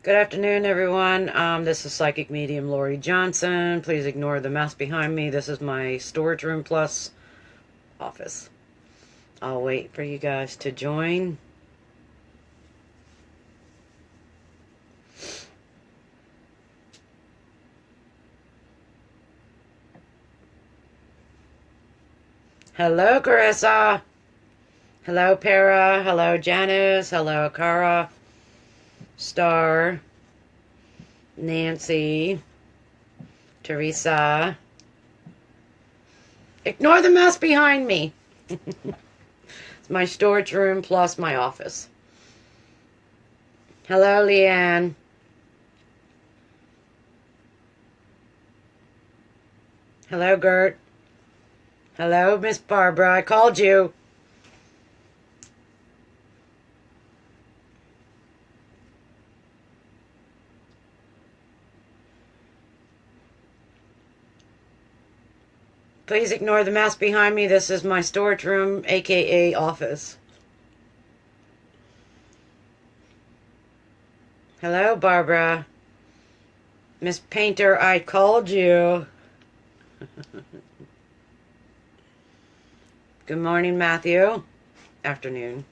Good afternoon, everyone. This is Psychic Medium Lorie Johnson. Please ignore the mess behind me. This is my storage room plus office. I'll wait for you guys to join. Hello, Carissa. Hello, Para. Hello, Janice. Hello, Cara. Star. Nancy. Teresa. Ignore the mess behind me. It's my storage room plus my office. Hello, Leanne. Hello, Gert. Hello, Miss Barbara. I called you. Please ignore the mess behind me. This is my storage room, aka office. Hello, Barbara. Miss Painter, I called you. Good morning, Matthew. Afternoon.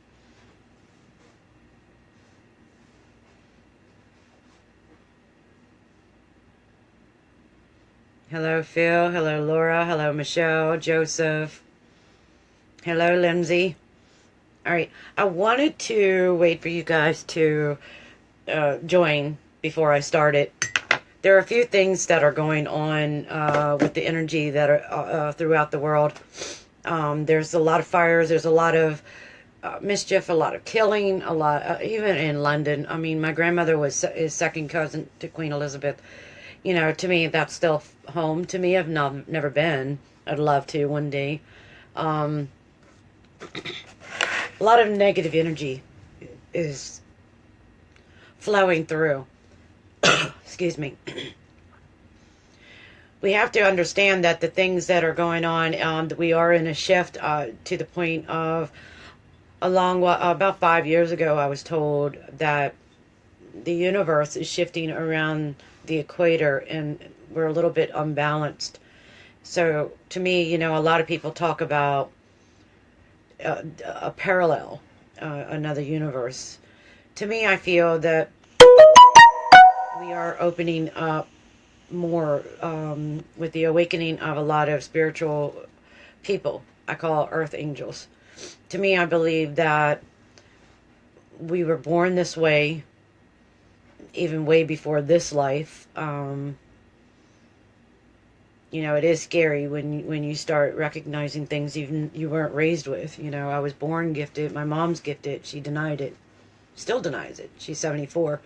Hello, Phil. Hello, Laura. Hello, Michelle, Joseph. Hello, Lindsay. All right. I wanted to wait for you guys to join before I started. There are a few things that are going on with the energy that are throughout the world. There's a lot of fires. There's a lot of mischief, a lot of killing, a lot, even in London. I mean, my grandmother is second cousin to Queen Elizabeth. You know, to me, that's still home. To me, I've never been. I'd love to one day. A lot of negative energy is flowing through. Excuse me. We have to understand that the things that are going on, that we are in a shift to the point of about 5 years ago, I was told that the universe is shifting around the equator and we're a little bit unbalanced. So to me, you know, a lot of people talk about a parallel, another universe. To me, I feel that we are opening up more with the awakening of a lot of spiritual people. I call earth angels. To me, I believe that we were born this way, even way before this life. You know, it is scary when you start recognizing things even you weren't raised with. You know, I was born gifted. My mom's gifted. She denied it. Still denies it. She's 74.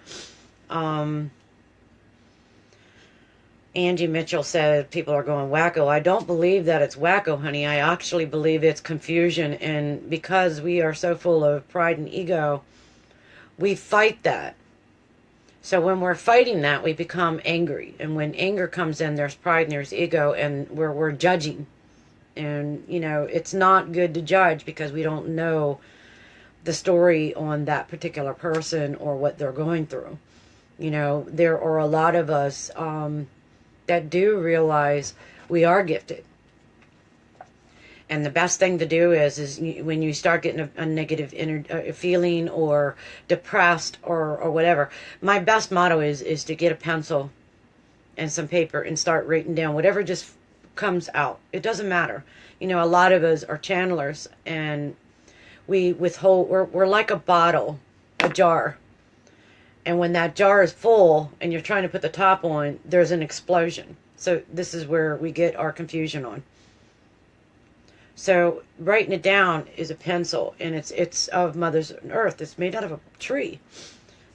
Angie Mitchell said people are going wacko. I don't believe that it's wacko, honey. I actually believe it's confusion. And because we are so full of pride and ego, we fight that. So when we're fighting that, we become angry. And when anger comes in, there's pride and there's ego, and we're judging. And, you know, it's not good to judge because we don't know the story on that particular person or what they're going through. You know, there are a lot of us that do realize we are gifted. And the best thing to do is when you start getting a negative feeling or depressed or whatever, my best motto is to get a pencil and some paper and start writing down whatever just comes out. It doesn't matter. You know, a lot of us are channelers, and we withhold, we're like a bottle, a jar. And when that jar is full and you're trying to put the top on, there's an explosion. So this is where we get our confusion on. So writing it down is a pencil, and it's of Mother Earth. It's made out of a tree.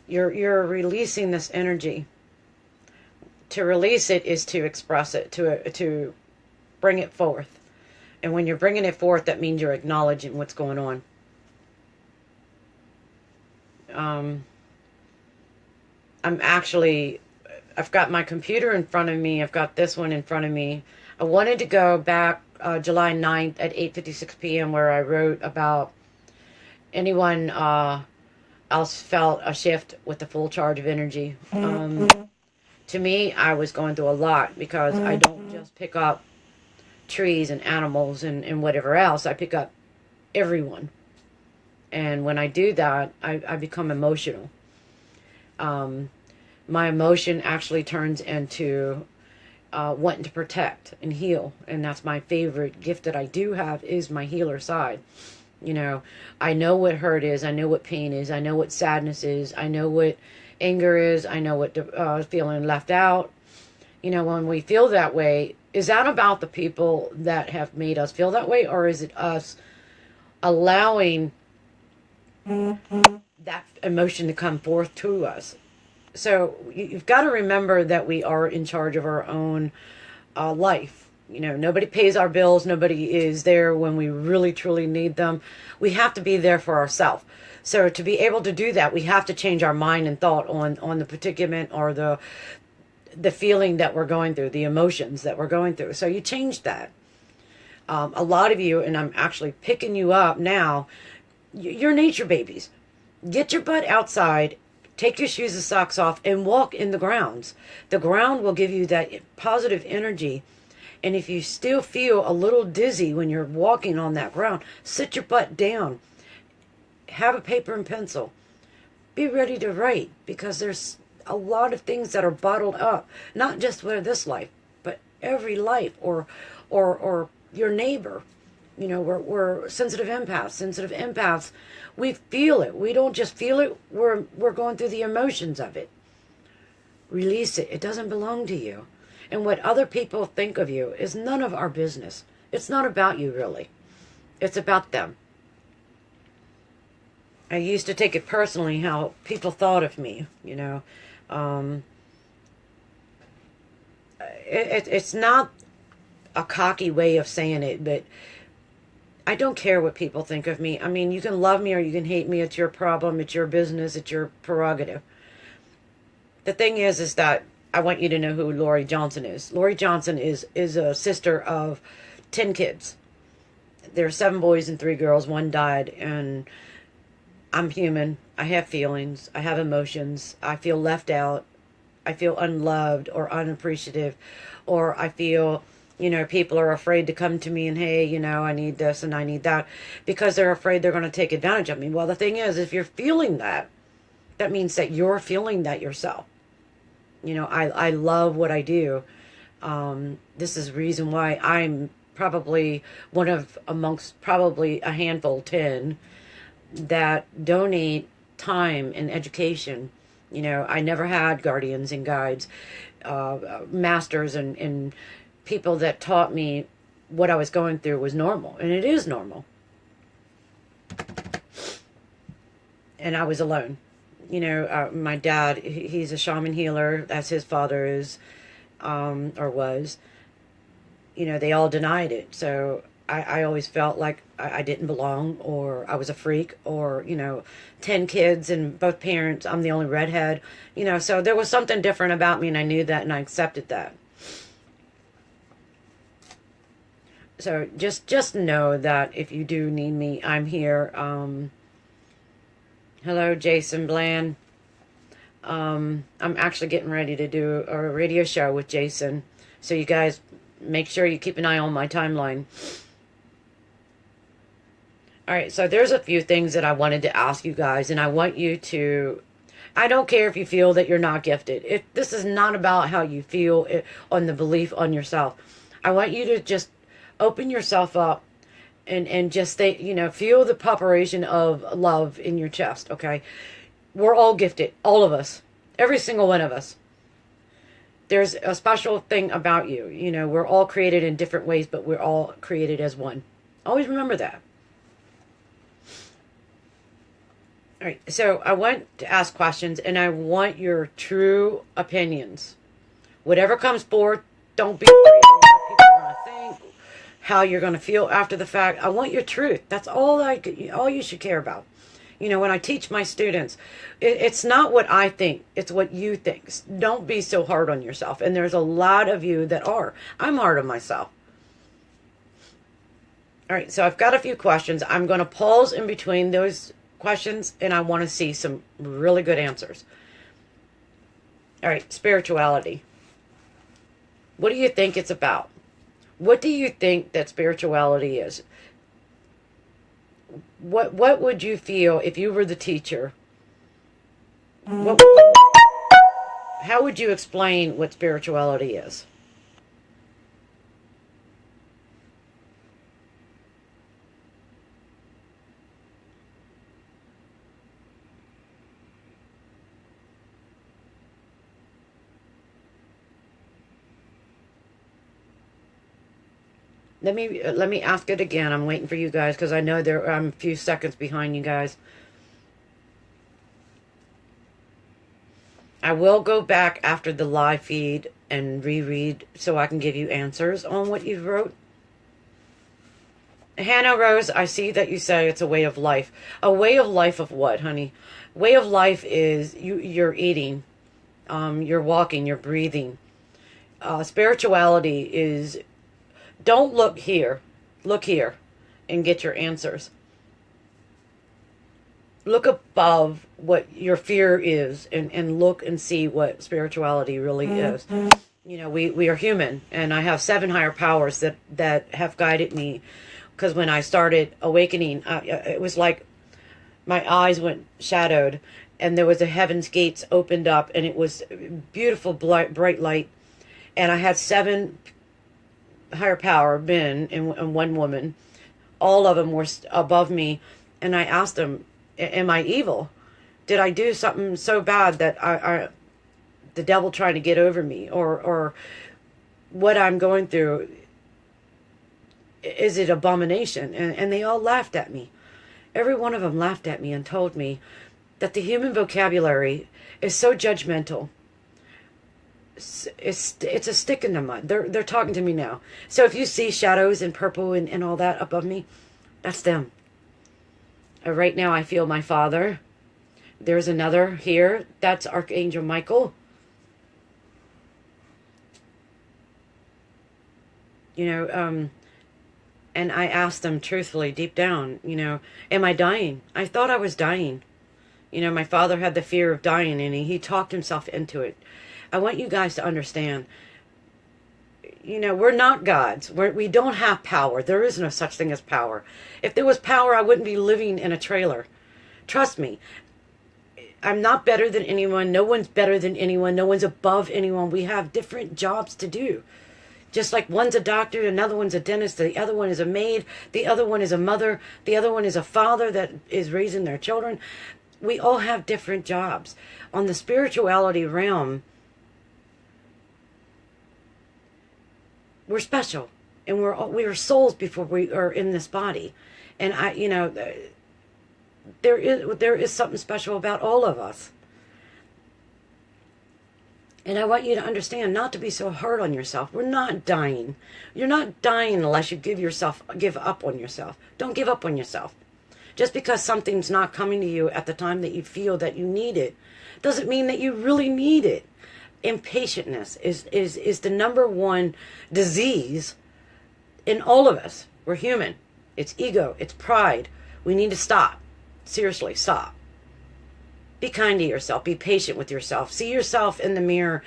You're releasing this energy. To release it is to express it, to bring it forth. And when you're bringing it forth, that means you're acknowledging what's going on. I've got my computer in front of me. I've got this one in front of me. I wanted to go back July 9th at 8:56 p.m. where I wrote about anyone I felt a shift with the full charge of energy. To me, I was going through a lot because I don't just pick up trees and animals and whatever else. I pick up everyone. And when I do that, I become emotional. My emotion actually turns into wanting to protect and heal. And that's my favorite gift that I do have, is my healer side. You know, I know what hurt is. I know what pain is. I know what sadness is. I know what anger is. I know what feeling left out. You know, when we feel that way, is that about the people that have made us feel that way? Or is it us allowing that emotion to come forth to us? So you've got to remember that we are in charge of our own life. You know, nobody pays our bills. Nobody is there when we really, truly need them. We have to be there for ourselves. So to be able to do that, we have to change our mind and thought on the predicament or the feeling that we're going through, the emotions that we're going through. So you change that. A lot of you, and I'm actually picking you up now, you're nature babies. Get your butt outside, take your shoes and socks off, and walk in the grounds. The ground will give you that positive energy. And if you still feel a little dizzy when you're walking on that ground, sit your butt down. Have a paper and pencil. Be ready to write, because there's a lot of things that are bottled up. Not just for this life, but every life, or your neighbor. You know, we're sensitive empaths. Sensitive empaths, we feel it. We don't just feel it. We're going through the emotions of it. Release it. It doesn't belong to you. And what other people think of you is none of our business. It's not about you, really. It's about them. I used to take it personally how people thought of me, you know. It's not a cocky way of saying it, but I don't care what people think of me. I mean, you can love me or you can hate me. It's your problem. It's your business. It's your prerogative. The thing is that I want you to know who Lorie Johnson is. Lorie Johnson is a sister of 10 kids. There are 7 boys and 3 girls. 1 died, and I'm human. I have feelings. I have emotions. I feel left out. I feel unloved or unappreciative, or I feel, you know, people are afraid to come to me and, hey, you know, I need this and I need that, because they're afraid they're going to take advantage of me. Well, the thing is, if you're feeling that, that means that you're feeling that yourself. You know, I love what I do. This is the reason why I'm probably one of amongst probably a handful, 10, that donate time and education. You know, I never had guardians and guides, masters and people that taught me what I was going through was normal. And it is normal. And I was alone. You know, my dad, he's a shaman healer, as his father is, or was. You know, they all denied it. So I always felt like I didn't belong, or I was a freak, or, you know, 10 kids and both parents, I'm the only redhead. You know, so there was something different about me, and I knew that, and I accepted that. So just know that if you do need me, I'm here. Hello, Jason Bland. I'm actually getting ready to do a radio show with Jason. So you guys make sure you keep an eye on my timeline. Alright, so there's a few things that I wanted to ask you guys. And I want you to... I don't care if you feel that you're not gifted. This is not about how you feel on the belief on yourself. I want you to just open yourself up. And just stay, you know, feel the preparation of love in your chest, okay? We're all gifted, all of us, every single one of us. There's a special thing about you. You know, we're all created in different ways, but we're all created as one. Always remember that. All right, so I want to ask questions, and I want your true opinions. Whatever comes forth, don't be afraid of what people are going to think, how you're going to feel after the fact. I want your truth. That's all you should care about. You know, when I teach my students, it's not what I think, it's what you think. Don't be so hard on yourself. And there's a lot of you that are. I'm hard on myself. All right, so I've got a few questions. I'm going to pause in between those questions, and I want to see some really good answers. All right, spirituality. What do you think it's about? What do you think that spirituality is? What would you feel if you were the teacher? What, how would you explain what spirituality is? Let me ask it again. I'm waiting for you guys because I know I'm a few seconds behind you guys. I will go back after the live feed and reread so I can give you answers on what you wrote. Hannah Rose, I see that you say it's a way of life. A way of life of what, honey? Way of life is you're eating, you're walking, you're breathing. Spirituality is, don't look here and get your answers. Look above what your fear is and look and see what spirituality really is. You know, we are human, and I have 7 higher powers that have guided me, because when I started awakening, it was like my eyes went shadowed, and there was a heaven's gates opened up, and it was beautiful bright light, and I had 7 higher power men and 1 woman. All of them were above me, and I asked them, am I evil? Did I do something so bad that I the devil trying to get over me, or what I'm going through, is it abomination? And they all laughed at me. Every one of them laughed at me and told me that the human vocabulary is so judgmental. It's a stick in the mud. They're talking to me now. So if you see shadows and purple and all that above me, that's them. Right now I feel my father. There's another here. That's Archangel Michael. You know, and I asked them truthfully, deep down, you know, am I dying? I thought I was dying. You know, my father had the fear of dying, and he talked himself into it. I want you guys to understand, you know, we're not gods. We don't have power. There is no such thing as power. If there was power, I wouldn't be living in a trailer. Trust me. I'm not better than anyone. No one's better than anyone. No one's above anyone. We have different jobs to do. Just like one's a doctor, another one's a dentist, the other one is a maid, the other one is a mother, the other one is a father that is raising their children. We all have different jobs. On the spirituality realm, we're special, and we are souls before we are in this body. And you know, there is something special about all of us. And I want you to understand not to be so hard on yourself. We're not dying. You're not dying unless you give up on yourself. Don't give up on yourself. Just because something's not coming to you at the time that you feel that you need it, doesn't mean that you really need it. Impatientness is the #1 disease in all of us. We're human. It's ego. It's pride. We need to stop. Seriously, stop. Be kind to yourself. Be patient with yourself. See yourself in the mirror.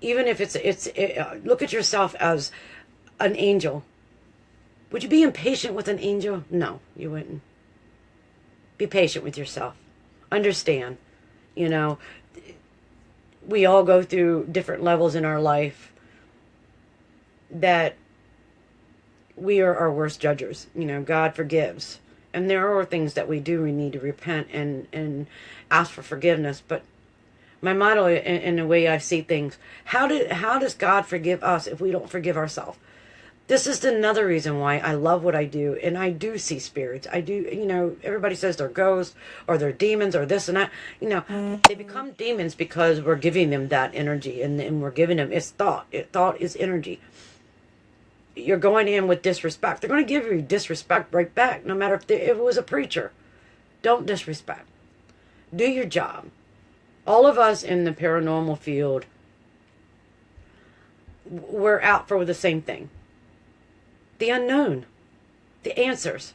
Even if look at yourself as an angel. Would you be impatient with an angel? No, you wouldn't. Be patient with yourself. Understand, you know, we all go through different levels in our life that we are our worst judges. You know, God forgives. And there are things that we do, we need to repent and ask for forgiveness. But my motto in the way I see things, how does God forgive us if we don't forgive ourselves? This is another reason why I love what I do, and I do see spirits. I do, you know, everybody says they're ghosts or they're demons or this and that. You know, they become demons because we're giving them that energy, and we're giving them, it's thought. Thought is energy. You're going in with disrespect. They're going to give you disrespect right back, no matter if it was a preacher. Don't disrespect. Do your job. All of us in the paranormal field, we're out for the same thing. The unknown. The answers.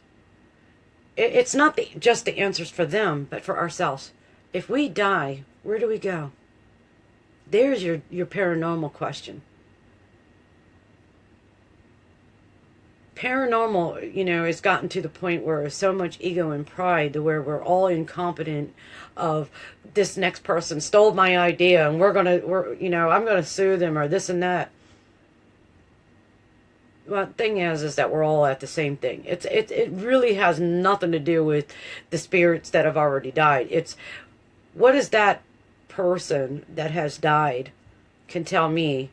It's not just the answers for them, but for ourselves. If we die, where do we go? There's your paranormal question. Paranormal, has gotten to the point where there's so much ego and pride to where we're all incompetent of this next person stole my idea and I'm gonna sue them or this and that. Well, the thing is that we're all at the same thing. It really has nothing to do with the spirits that have already died. It's what is that person that has died can tell me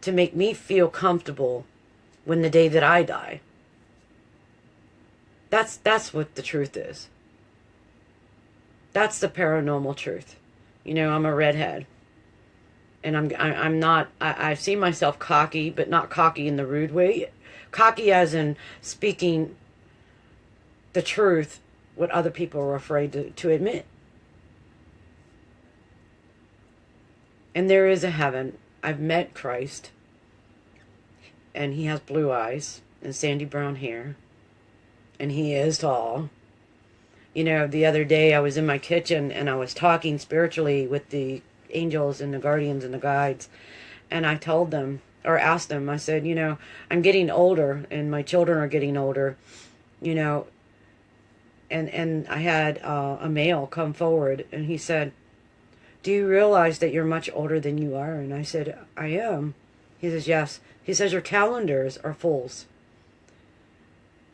to make me feel comfortable when the day that I die. That's what the truth is. That's the paranormal truth. I'm a redhead. And I'm not, I see myself cocky, but not cocky in the rude way. Cocky as in speaking the truth, what other people are afraid to admit. And there is a heaven. I've met Christ. And he has blue eyes and sandy brown hair. And he is tall. The other day I was in my kitchen and I was talking spiritually with the angels and the guardians and the guides. And I told them, or asked them, I said, I'm getting older and my children are getting older, and I had a male come forward and he said, do you realize that you're much older than you are? And I said, I am. He says, yes. He says, your calendars are fulls.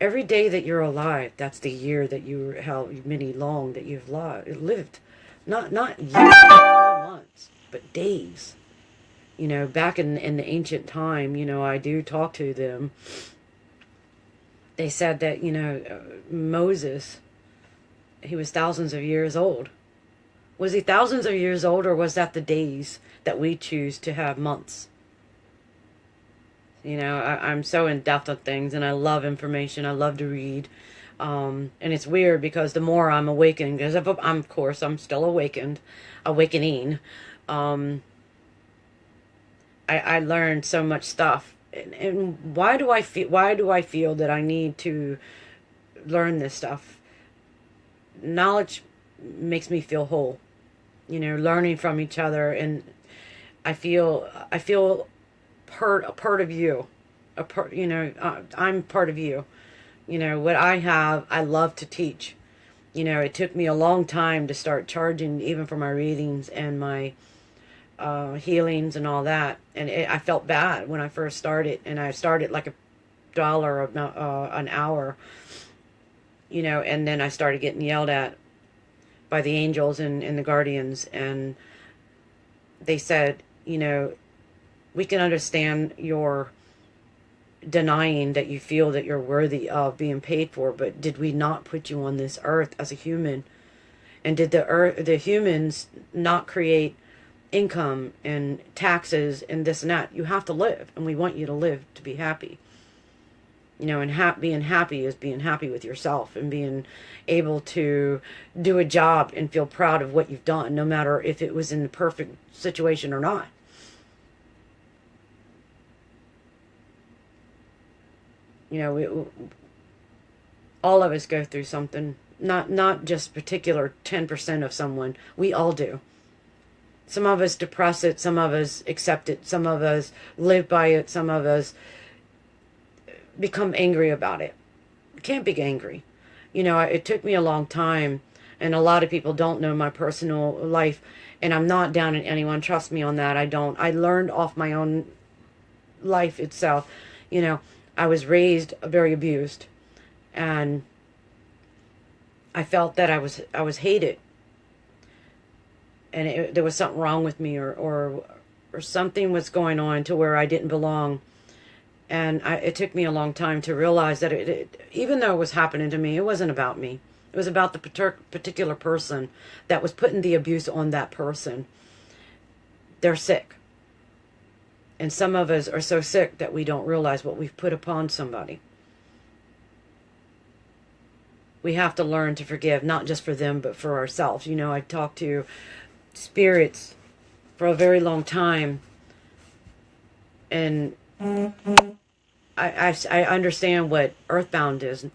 Every day that you're alive, that's the year that how many long that you've lived. Not years, not months, but days. Back in the ancient time, I do talk to them. They said that, Moses, he was thousands of years old. Was he thousands of years old, or was that the days that we choose to have months? I'm so in depth of things, and I love information. I love to read. And it's weird because the more I'm awakened, because of course I'm still awakening. I learned so much stuff. And why do I feel that I need to learn this stuff? Knowledge makes me feel whole. Learning from each other, and I feel a part of you. I'm part of you. What I have, I love to teach. It took me a long time to start charging, even for my readings and my healings and all that. And I felt bad when I first started, and I started like $1 an hour. And then I started getting yelled at by the angels and the guardians, and they said, we can understand your denying that you feel that you're worthy of being paid for, but did we not put you on this earth as a human? And did the humans not create income and taxes and this and that? You have to live, and we want you to live to be happy. And being happy is being happy with yourself and being able to do a job and feel proud of what you've done, no matter if it was in the perfect situation or not. All of us go through something, not just particular 10% of someone. We all do. Some of us depress it, some of us accept it, some of us live by it, some of us become angry about it. Can't be angry. It took me a long time, and a lot of people don't know my personal life, and I'm not down on anyone. Trust me on that. I don't. I learned off my own life itself. I was raised very abused, and I felt that I was hated, and there was something wrong with me, or something was going on to where I didn't belong. And it took me a long time to realize that even though it was happening to me, it wasn't about me. It was about the particular person that was putting the abuse on that person. They're sick. And some of us are so sick that we don't realize what we've put upon somebody. We have to learn to forgive, not just for them, but for ourselves. I talked to spirits for a very long time, and I understand what earthbound is,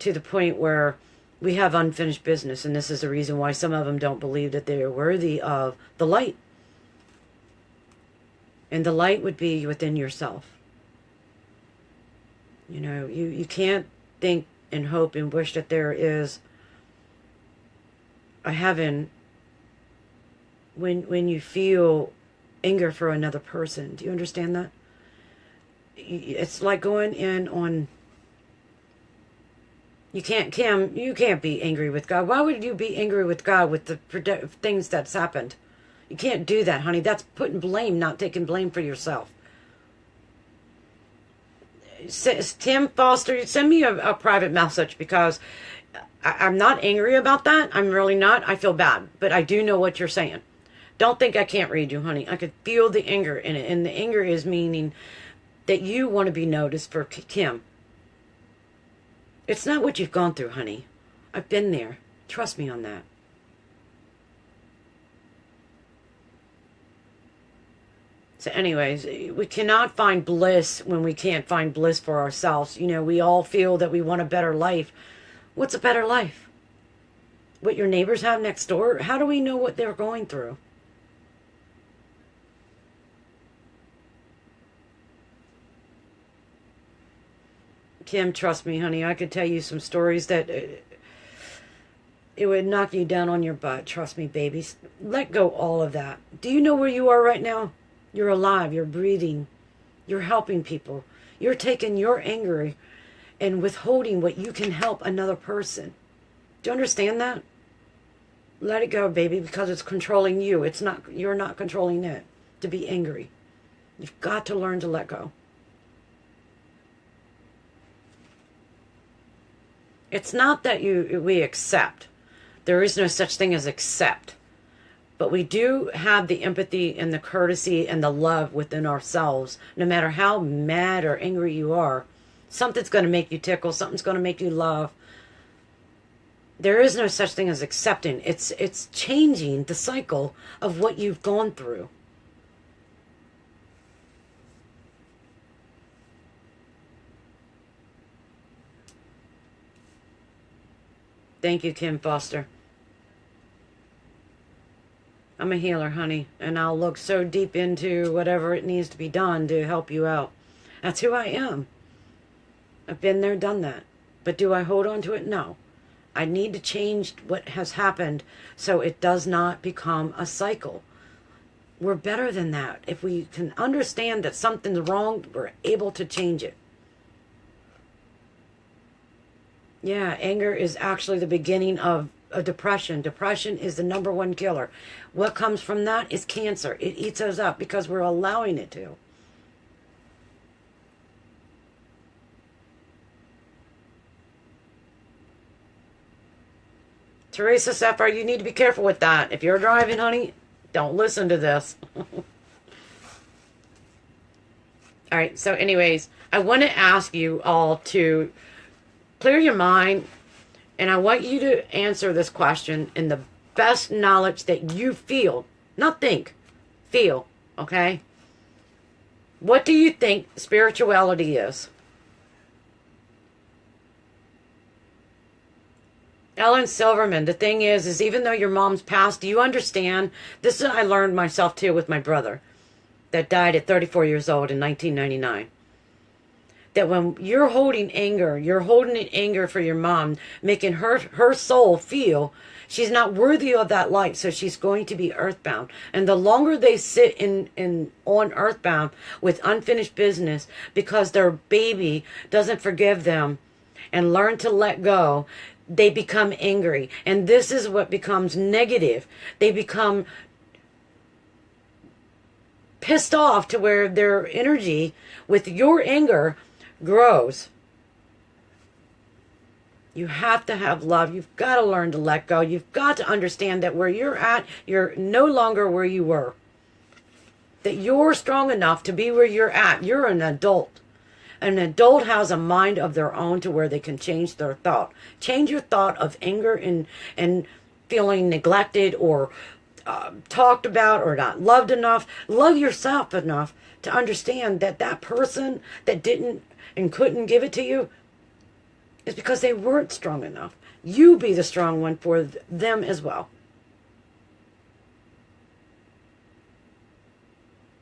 to the point where we have unfinished business, and this is the reason why some of them don't believe that they are worthy of the light. And the light would be within yourself. You know, you can't think and hope and wish that there is a heaven when you feel anger for another person. Do you understand that? It's like going in on... You can't, Kim, you can't be angry with God. Why would you be angry with God with the things that's happened? You can't do that, honey. That's putting blame, not taking blame for yourself. Tim Foster, send me a private message, because I'm not angry about that. I'm really not. I feel bad, but I do know what you're saying. Don't think I can't read you, honey. I could feel the anger in it, and the anger is meaning that you want to be noticed for Kim. It's not what you've gone through, honey. I've been there. Trust me on that. So anyways, we cannot find bliss when we can't find bliss for ourselves. You know, we all feel that we want a better life. What's a better life? What your neighbors have next door? How do we know what they're going through? Kim, trust me, honey. I could tell you some stories that it would knock you down on your butt. Trust me, babies. Let go all of that. Do you know where you are right now? You're alive. You're breathing. You're helping people. You're taking your anger and withholding what you can help another person. Do you understand that? Let it go, baby, because it's controlling you. It's not. You're not controlling it to be angry. You've got to learn to let go. It's not that we accept. There is no such thing as accept. But we do have the empathy and the courtesy and the love within ourselves. No matter how mad or angry you are, something's going to make you tickle. Something's going to make you laugh. There is no such thing as accepting. It's changing the cycle of what you've gone through. Thank you, Kim Foster. I'm a healer, honey, and I'll look so deep into whatever it needs to be done to help you out. That's who I am. I've been there, done that. But do I hold on to it? No. I need to change what has happened so it does not become a cycle. We're better than that. If we can understand that something's wrong, we're able to change it. Yeah, anger is actually the beginning of depression. Depression is the #1 killer. What comes from that is cancer. It eats us up because we're allowing it to. Teresa Sapphire, you need to be careful with that. If you're driving, honey, don't listen to this. All right, so anyways, I want to ask you all to clear your mind, and I want you to answer this question in the best knowledge that you feel. Not think, feel, okay? What do you think spirituality is? Ellen Silverman, the thing is even though your mom's passed, do you understand? This is I learned myself too with my brother that died at 34 years old in 1999. That when you're holding anger, you're holding an anger for your mom, making her soul feel she's not worthy of that light, so she's going to be earthbound. And the longer they sit on earthbound with unfinished business because their baby doesn't forgive them and learn to let go, they become angry. And this is what becomes negative. They become pissed off to where their energy with your anger grows. You have to have love. You've got to learn to let go. You've got to understand that where you're at, you're no longer where you were. That you're strong enough to be where you're at. You're an adult. An adult has a mind of their own to where they can change their thought. Change your thought of anger and feeling neglected or talked about or not loved enough. Love yourself enough to understand that that person that didn't and couldn't give it to you It's because they weren't strong enough. You be the strong one for them as well.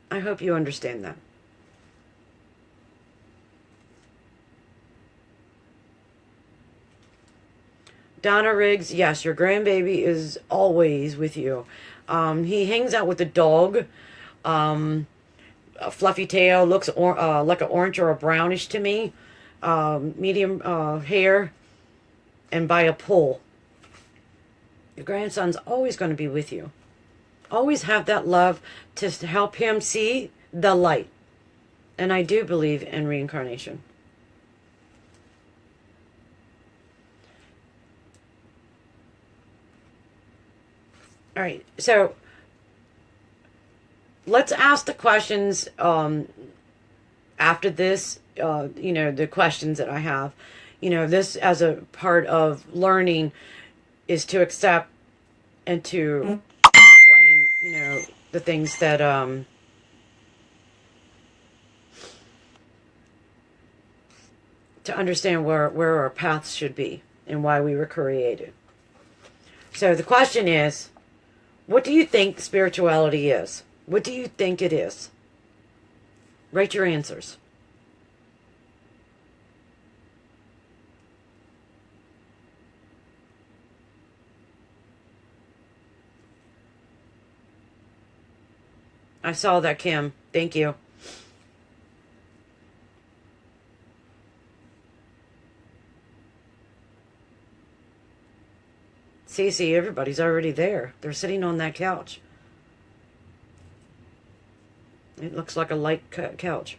I hope you understand that. Donna Riggs, yes, your grandbaby is always with you. He hangs out with the dog. A fluffy tail, looks like an orange or a brownish to me. Medium hair, and by a pool. Your grandson's always going to be with you. Always have that love to help him see the light. And I do believe in reincarnation. All right, so let's ask the questions after this, the questions that I have. This as a part of learning is to accept and to explain, the things that to understand where our paths should be and why we were created. So the question is, what do you think spirituality is? What do you think it is? Write your answers. I saw that, Kim. Thank you. See, everybody's already there. They're sitting on that couch. It looks like a light couch.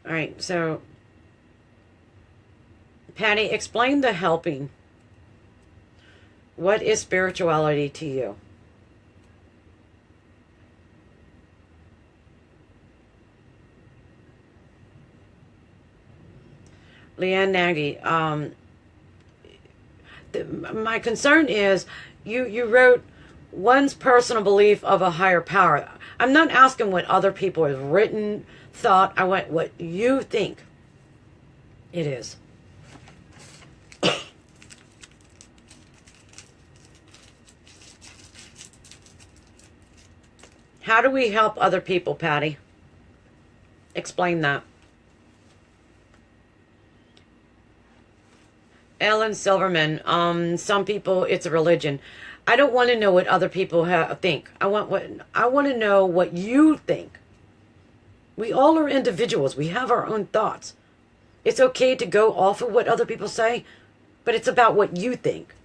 All right, so Patty, explain the helping. What is spirituality to you? Leanne Nagy, my concern is you wrote one's personal belief of a higher power. I'm not asking what other people have written, thought. I want what you think it is. How do we help other people, Patty? Explain that. Ellen Silverman, some people, it's a religion. I don't want to know what other people think. I want to know what you think. We all are individuals. We have our own thoughts. It's okay to go off of what other people say, but it's about what you think.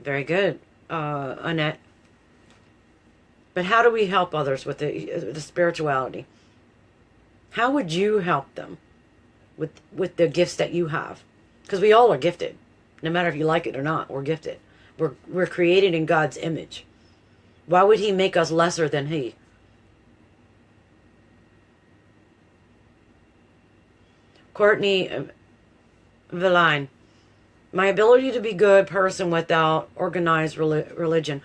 Very good, Annette. But how do we help others with the spirituality? How would you help them with the gifts that you have? Because we all are gifted. No matter if you like it or not, we're gifted. We're created in God's image. Why would he make us lesser than he? Courtney Villine, my ability to be a good person without organized religion.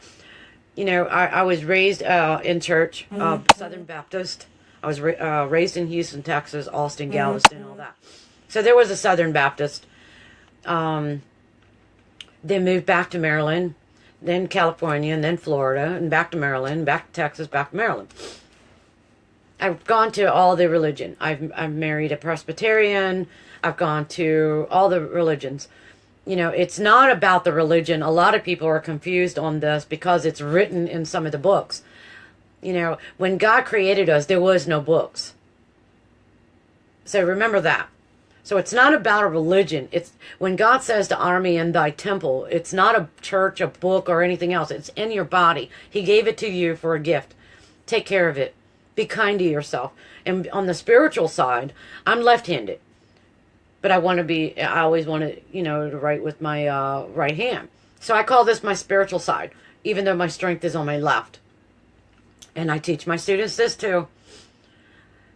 I was raised in church, Southern Baptist. I was raised in Houston, Texas, Austin, Galveston, all that. So there was a Southern Baptist. Then moved back to Maryland, then California, and then Florida, and back to Maryland, back to Texas, back to Maryland. I've gone to all the religion. I've married a Presbyterian. I've gone to all the religions. It's not about the religion. A lot of people are confused on this because it's written in some of the books. When God created us, there was no books. So remember that. So it's not about a religion. It's when God says to honor me in thy temple, it's not a church, a book, or anything else. It's in your body. He gave it to you for a gift. Take care of it. Be kind to yourself. And on the spiritual side, I'm left-handed. But I always want to write with my right hand. So I call this my spiritual side, even though my strength is on my left. And I teach my students this too.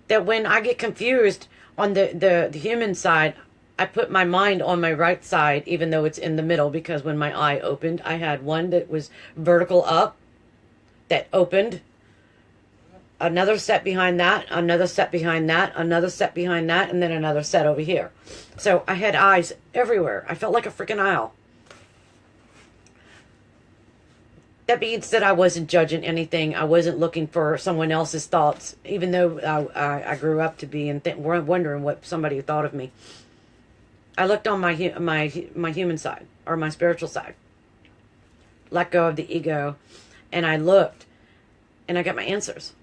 That when I get confused on the human side, I put my mind on my right side, even though it's in the middle, because when my eye opened, I had one that was vertical up, that opened, another set behind that, another set behind that, another set behind that, and then another set over here. So I had eyes everywhere. I felt like a freaking owl. That means that I wasn't judging anything. I wasn't looking for someone else's thoughts, even though I grew up to be and wondering what somebody thought of me. I looked on my human side, or my spiritual side. Let go of the ego, and I looked, and I got my answers.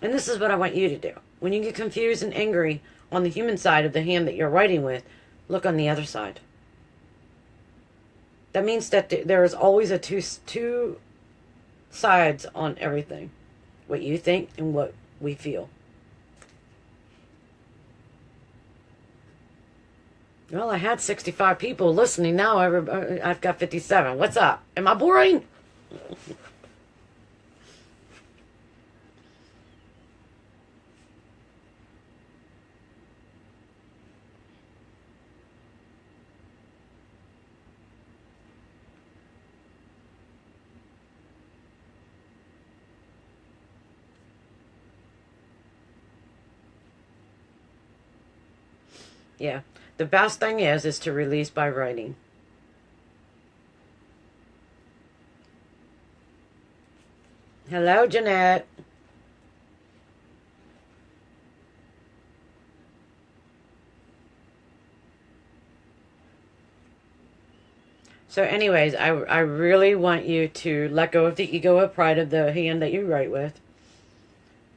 And this is what I want you to do. When you get confused and angry on the human side of the hand that you're writing with, look on the other side. That means that there is always a two sides on everything. What you think and what we feel. Well, I had 65 people listening. Now I've got 57. What's up? Am I boring? Yeah. The best thing is to release by writing. Hello, Jeanette. So anyways, I really want you to let go of the ego of pride of the hand that you write with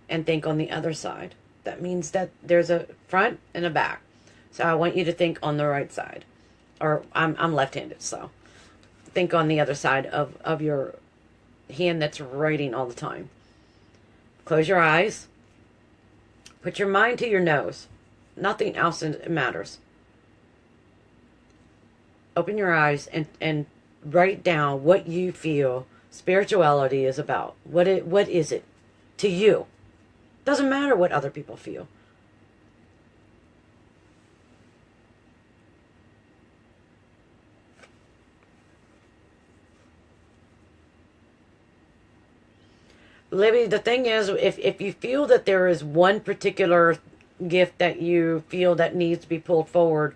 and think on the other side. That means that there's a front and a back. So I want you to think on the right side. Or I'm left-handed, so think on the other side of your hand that's writing all the time. Close your eyes. Put your mind to your nose. Nothing else matters. Open your eyes and write down what you feel spirituality is about. What is it to you? Doesn't matter what other people feel. Libby, the thing is, if you feel that there is one particular gift that you feel that needs to be pulled forward,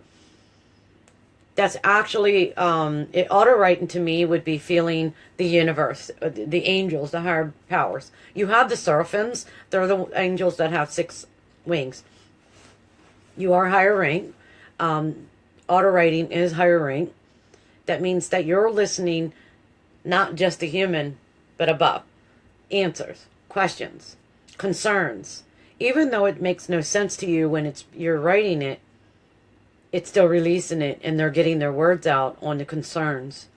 that's actually, it auto-writing to me would be feeling the universe, the angels, the higher powers. You have the seraphims. They're the angels that have 6 wings. You are higher rank. Auto-writing is higher rank. That means that you're listening not just to human, but above. Answers, questions, concerns. Even though it makes no sense to you when you're writing it, it's still releasing it, and they're getting their words out on the concerns.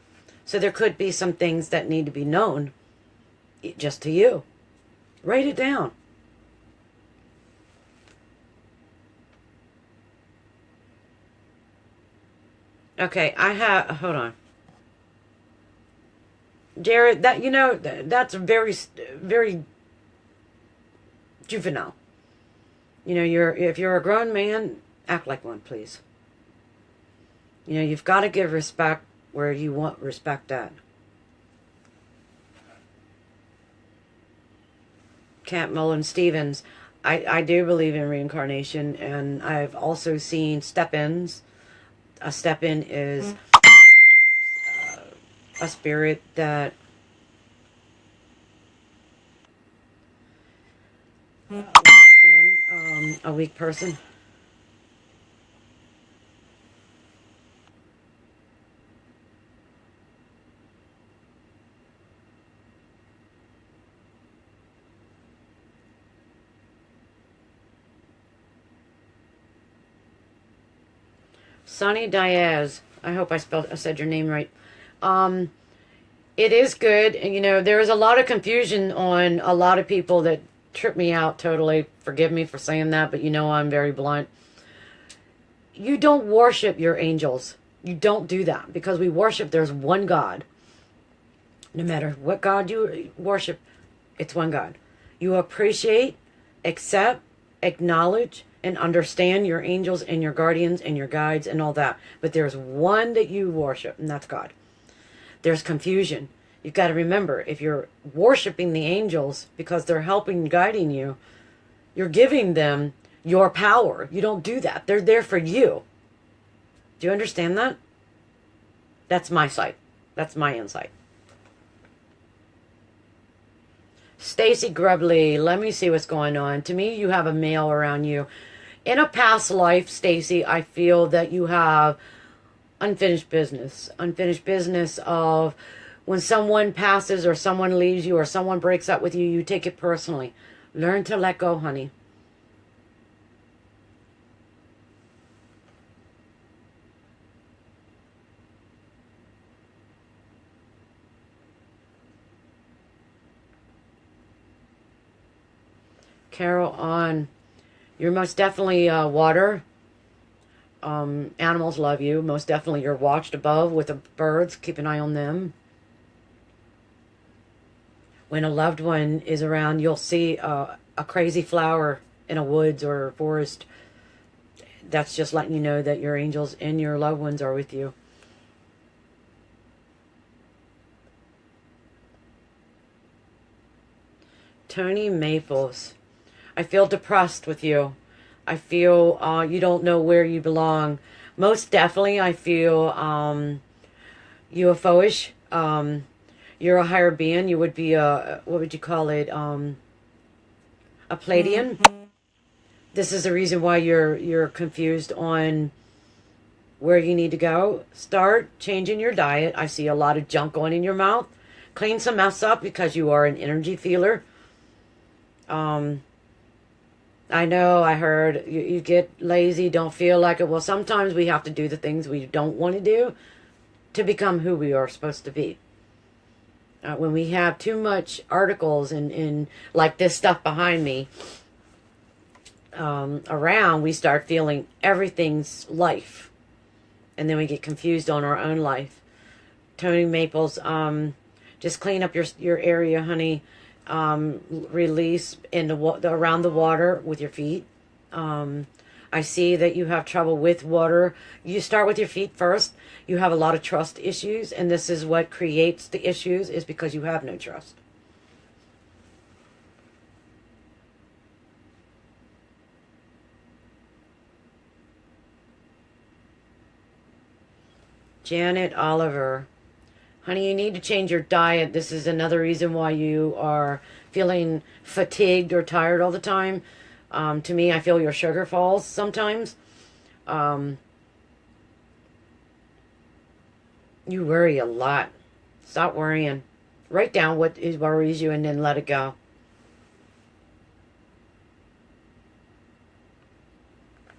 So there could be some things that need to be known just to you. Write it down. Okay, hold on. Jared, that's very, very juvenile. If you're a grown man, act like one, please. You've got to give respect where you want respect at. Camp Mullen Stevens, I do believe in reincarnation, and I've also seen step-ins. A step-in is a spirit that walks in, a weak person. Sonny Diaz. I hope I said your name right. It is good. And, there is a lot of confusion on a lot of people that trip me out totally. Forgive me for saying that, but I'm very blunt. You don't worship your angels. You don't do that, because we worship, there's one God. No matter what God you worship, it's one God. You appreciate, accept, acknowledge, and understand your angels and your guardians and your guides and all that. But there's one that you worship, and that's God. There's confusion. You've got to remember, if you're worshiping the angels because they're helping and guiding you, you're giving them your power. You don't do that. They're there for you. Do you understand that? That's my sight. That's my insight. Stacy Grubley, let me see what's going on. To me, you have a male around you. In a past life, Stacy, I feel that you have unfinished business. Unfinished business of when someone passes or someone leaves you or someone breaks up with you, you take it personally. Learn to let go, honey. Carol on. You're most definitely water. Animals love you. Most definitely you're watched above with the birds. Keep an eye on them. When a loved one is around, you'll see a crazy flower in a woods or a forest. That's just letting you know that your angels and your loved ones are with you. Tony Maples. I feel depressed with you. I feel you don't know where you belong. Most definitely, I feel UFO-ish. You're a higher being. You would be a, what would you call it? A Pleiadian. Mm-hmm. This is the reason why you're confused on where you need to go. Start changing your diet. I see a lot of junk going in your mouth. Clean some mess up because you are an energy feeler. I know, I heard you get lazy, don't feel like it. Well, sometimes we have to do the things we don't want to do to become who we are supposed to be. When we have too much articles and like this stuff behind me around, we start feeling everything's life. And then we get confused on our own life. Tony Maples, just clean up your area, honey. Release in around the water with your feet. I see that you have trouble with water. You start with your feet first. You have a lot of trust issues, and this is what creates the issues, is because you have no trust. Janet Oliver. Honey, you need to change your diet. This is another reason why you are feeling fatigued or tired all the time. To me, I feel your sugar falls sometimes. You worry a lot. Stop worrying. Write down what worries you and then let it go.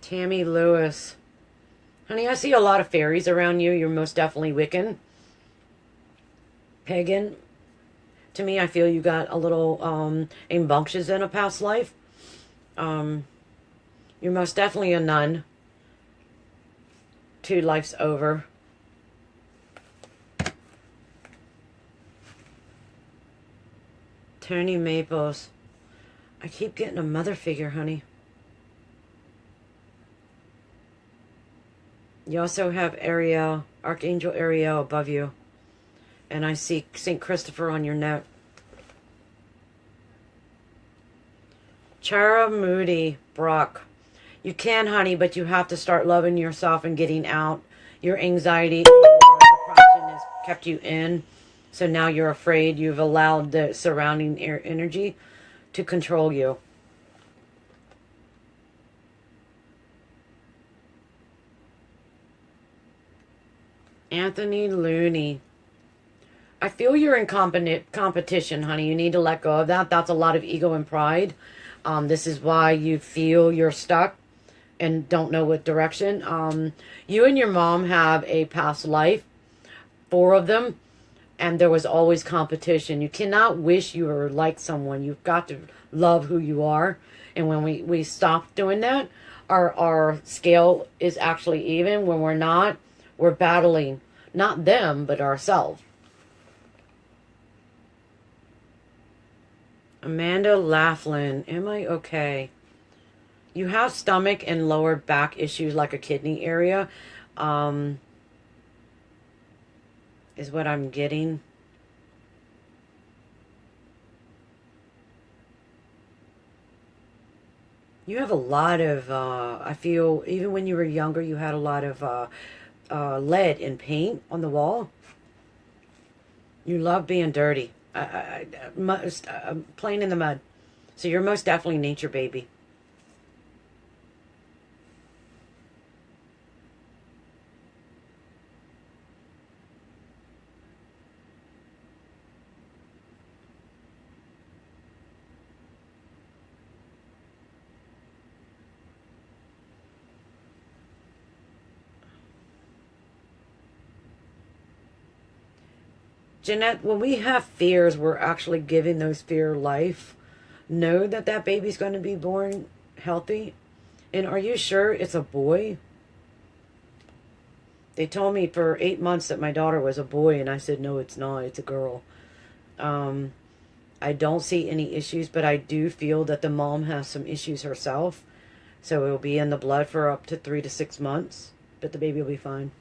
Tammy Lewis. Honey, I see a lot of fairies around you. You're most definitely Wiccan. Pagan. To me, I feel you got a little rambunctious in a past life. You're most definitely a nun. 2 lives over. Tony Maples. I keep getting a mother figure, honey. You also have Ariel, Archangel Ariel above you. And I see St. Christopher on your note. Chara Moody Brock. You can, honey, but you have to start loving yourself and getting out. Your anxiety and depression has kept you in. So now you're afraid. You've allowed the surrounding energy to control you. Anthony Looney. I feel you're in competition, honey. You need to let go of that. That's a lot of ego and pride. This is why you feel you're stuck and don't know what direction. You and your mom have a past life, 4 of them, and there was always competition. You cannot wish you were like someone. You've got to love who you are. And when we stop doing that, our scale is actually even. When we're not, we're battling, not them, but ourselves. Amanda Laughlin, am I okay? You have stomach and lower back issues like a kidney area, is what I'm getting. You have a lot of, I feel, even when you were younger, you had a lot of lead and paint on the wall. You love being dirty. Playing in the mud. So you're most definitely nature baby. Jeanette, when we have fears, we're actually giving those fear life. Know that that baby's going to be born healthy. And are you sure it's a boy? They told me for 8 months that my daughter was a boy, and I said, no, it's not. It's a girl. Um, I don't see any issues, but I do feel that the mom has some issues herself. So it'll be in the blood for up to 3 to 6 months, but the baby will be fine.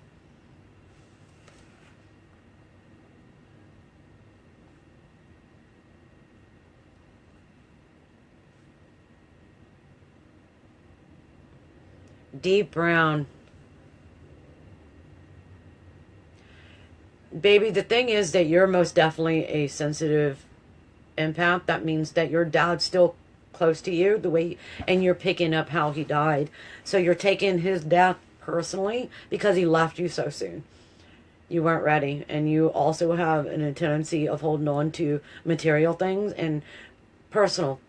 Deep brown. Baby, the thing is that you're most definitely a sensitive empath. That means that your dad's still close to you, the way, and you're picking up how he died. So you're taking his death personally because he left you so soon. You weren't ready, and you also have a tendency of holding on to material things and personal.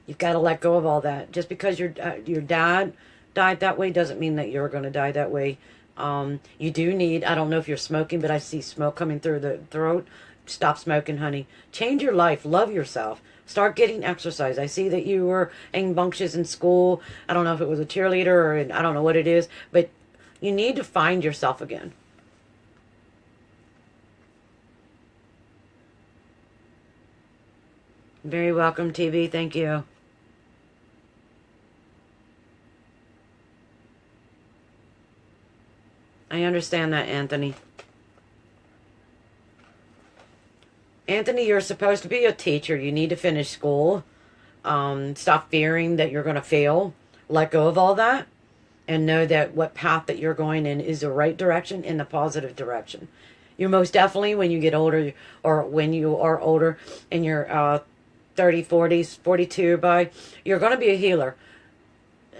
You've got to let go of all that. Just because your dad died that way doesn't mean that you're going to die that way. You do need, I don't know if you're smoking, but I see smoke coming through the throat. Stop smoking, honey. Change your life. Love yourself. Start getting exercise. I see that you were rambunctious in school. I don't know if it was a cheerleader or I don't know what it is, but you need to find yourself again. Very welcome, TV. Thank you. I understand that, Anthony. Anthony, you're supposed to be a teacher. You need to finish school. Stop fearing that you're going to fail. Let go of all that. And know that what path that you're going in is the right direction, in the positive direction. You're most definitely, when you get older, or when you are older, in your 30, 40s, 42 by, you're going to be a healer.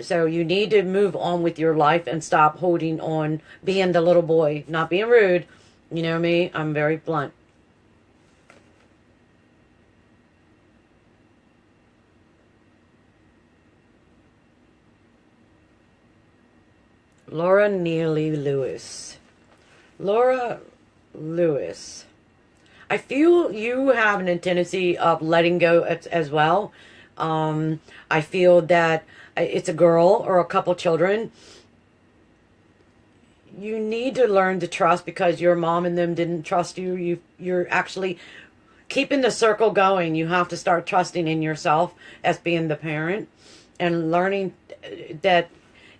So you need to move on with your life and stop holding on, being the little boy, not being rude. You know me, I'm very blunt. Laura Neely Lewis. Laura Lewis. I feel you have a tendency of letting go as well. I feel that it's a girl or a couple children. You need to learn to trust because your mom and them didn't trust you. You're actually keeping the circle going. You have to start trusting in yourself as being the parent and learning that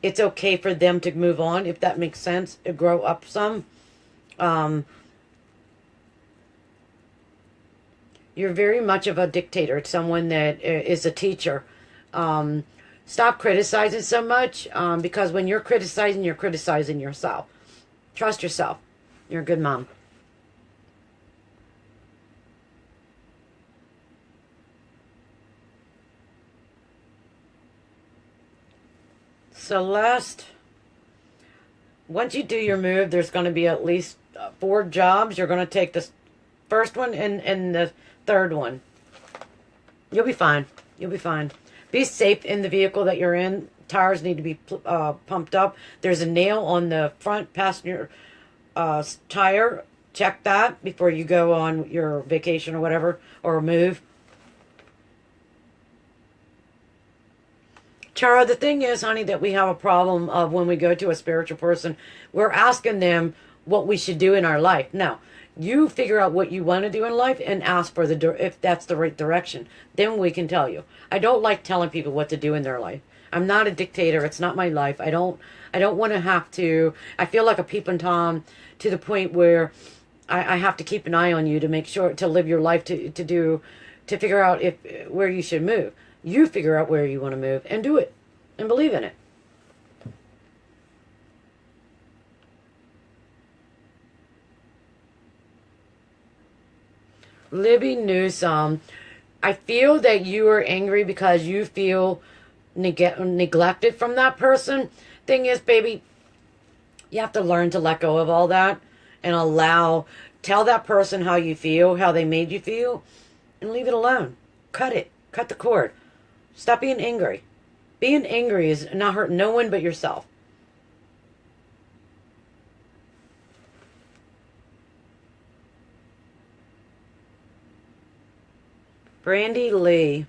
it's okay for them to move on, if that makes sense, to grow up some. Um, you're very much of a dictator. It's someone that is a teacher. Stop criticizing so much because when you're criticizing yourself. Trust yourself. You're a good mom. Celeste, once you do your move, there's going to be at least 4 jobs. You're going to take the first one and the third one. You'll be fine. You'll be fine. Be safe in the vehicle that you're in. Tires need to be pumped up. There's a nail on the front passenger tire. Check that before you go on your vacation or whatever, or move. Chara, the thing is, honey, that we have a problem of when we go to a spiritual person, we're asking them what we should do in our life. Now, you figure out what you want to do in life and ask for if that's the right direction. Then we can tell you. I don't like telling people what to do in their life. I'm not a dictator. It's not my life. I don't want to have to. I feel like a peeping Tom to the point where I have to keep an eye on you to make sure to live your life to figure out if where you should move. You figure out where you want to move and do it and believe in it. Libby Newsome, I feel that you are angry because you feel neglected from that person. Thing is, baby, you have to learn to let go of all that and tell that person how you feel, how they made you feel, and leave it alone. Cut it. Cut the cord. Stop being angry. Being angry is not hurting no one but yourself. Brandy Lee.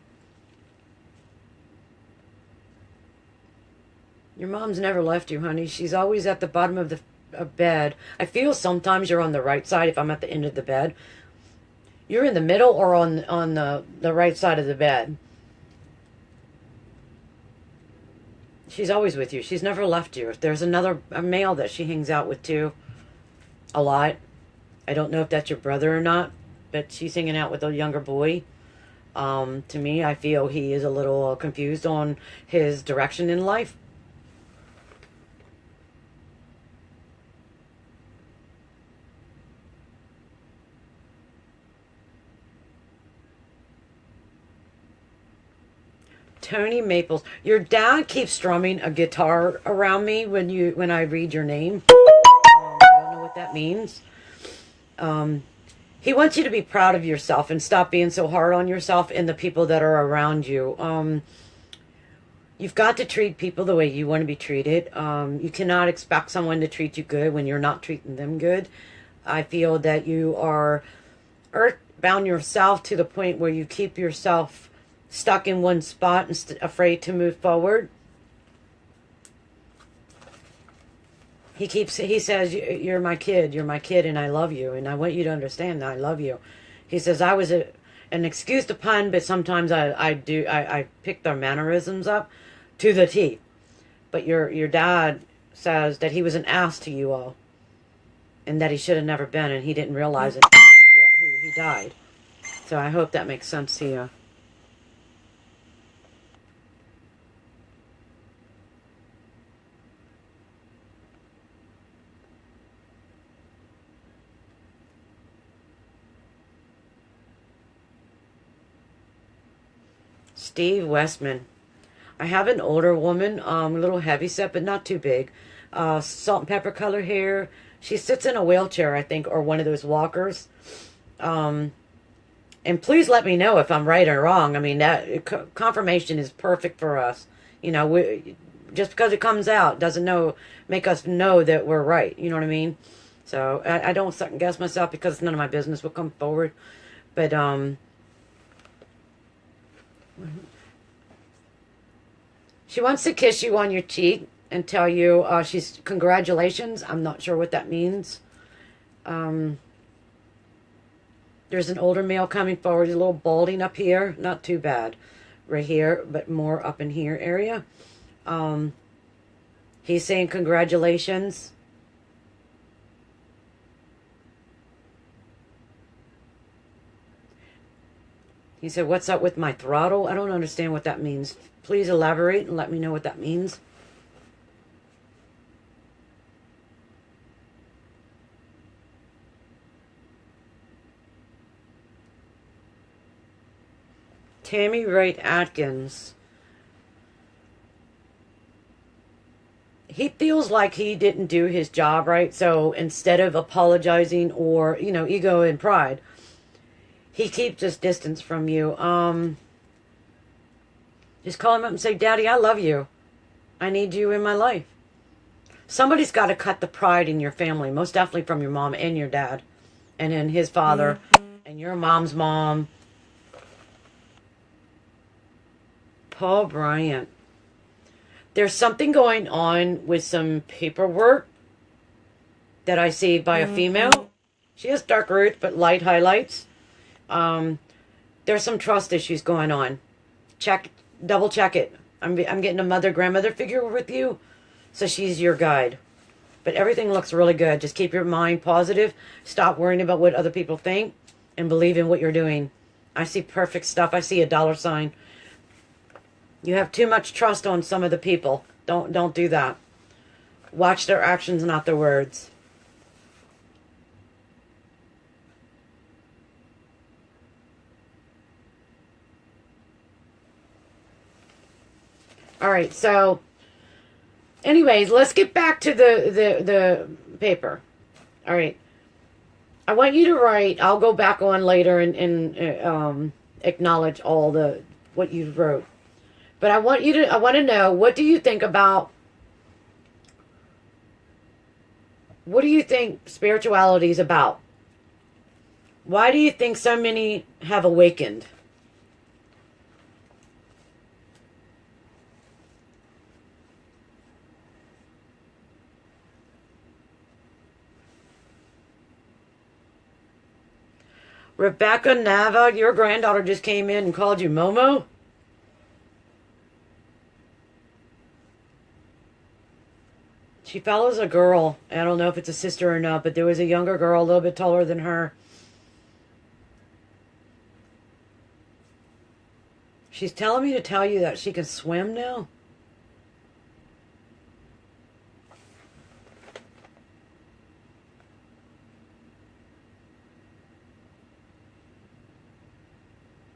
Your mom's never left you, honey. She's always at the bottom of the bed. I feel sometimes you're on the right side if I'm at the end of the bed. You're in the middle or on the right side of the bed. She's always with you. She's never left you. There's a male that she hangs out with too. A lot. I don't know if that's your brother or not, but she's hanging out with a younger boy. To me, I feel he is a little confused on his direction in life. Tony Maples. Your dad keeps strumming a guitar around me when I read your name. I don't know what that means. He wants you to be proud of yourself and stop being so hard on yourself and the people that are around you. You've got to treat people the way you want to be treated. You cannot expect someone to treat you good when you're not treating them good. I feel that you are earthbound yourself to the point where you keep yourself stuck in one spot and afraid to move forward. He says, you're my kid, and I love you, and I want you to understand that I love you. He says, I was an excuse to pun, but sometimes I pick their mannerisms up to the T. But your dad says that he was an ass to you all, and that he should have never been, and he didn't realize it. He died. So I hope that makes sense to you. Steve Westman. I have an older woman, a little heavy set, but not too big. Salt and pepper color hair. She sits in a wheelchair, I think, or one of those walkers. And please let me know if I'm right or wrong. I mean, that confirmation is perfect for us. You know, just because it comes out doesn't make us know that we're right. You know what I mean? So I don't second guess myself because it's none of my business. We'll come forward. But she wants to kiss you on your cheek and tell you she's congratulations. I'm not sure what that means. There's an older male coming forward. He's a little balding up here. Not too bad. Right here, but more up in here area. He's saying congratulations. He said, what's up with my throttle? I don't understand what that means. Please elaborate and let me know what that means. Tammy Wright Atkins. He feels like he didn't do his job right. So instead of apologizing or, ego and pride, he keeps his distance from you. Just call him up and say, Daddy, I love you. I need you in my life. Somebody's got to cut the pride in your family, most definitely from your mom and your dad, and then his father, and your mom's mom. Paul Bryant. There's something going on with some paperwork that I see by a female. She has dark roots, but light highlights. There's some trust issues going on. Double check it. I'm getting a mother-grandmother figure with you, so she's your guide. But everything looks really good. Just keep your mind positive. Stop worrying about what other people think, and believe in what you're doing. I see perfect stuff. I see a dollar sign. You have too much trust on some of the people. Don't do that. Watch their actions, not their words. All right, so anyways, let's get back to the paper. All right. I want you to write, I'll go back on later and acknowledge all the what you wrote. But I want to know, what do you think spirituality is about? Why do you think so many have awakened? Rebecca Nava, your granddaughter just came in and called you Momo? She follows a girl. I don't know if it's a sister or not, but there was a younger girl, a little bit taller than her. She's telling me to tell you that she can swim now.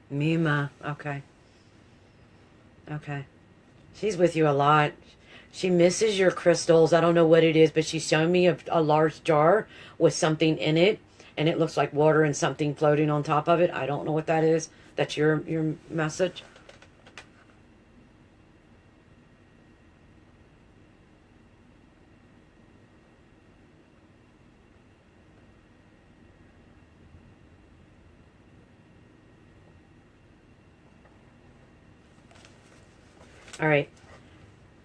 Mima. Okay. Okay. She's with you a lot. She misses your crystals. I don't know what it is, but she's showing me a large jar with something in it, and it looks like water and something floating on top of it. I don't know what that is. That's your message. All right.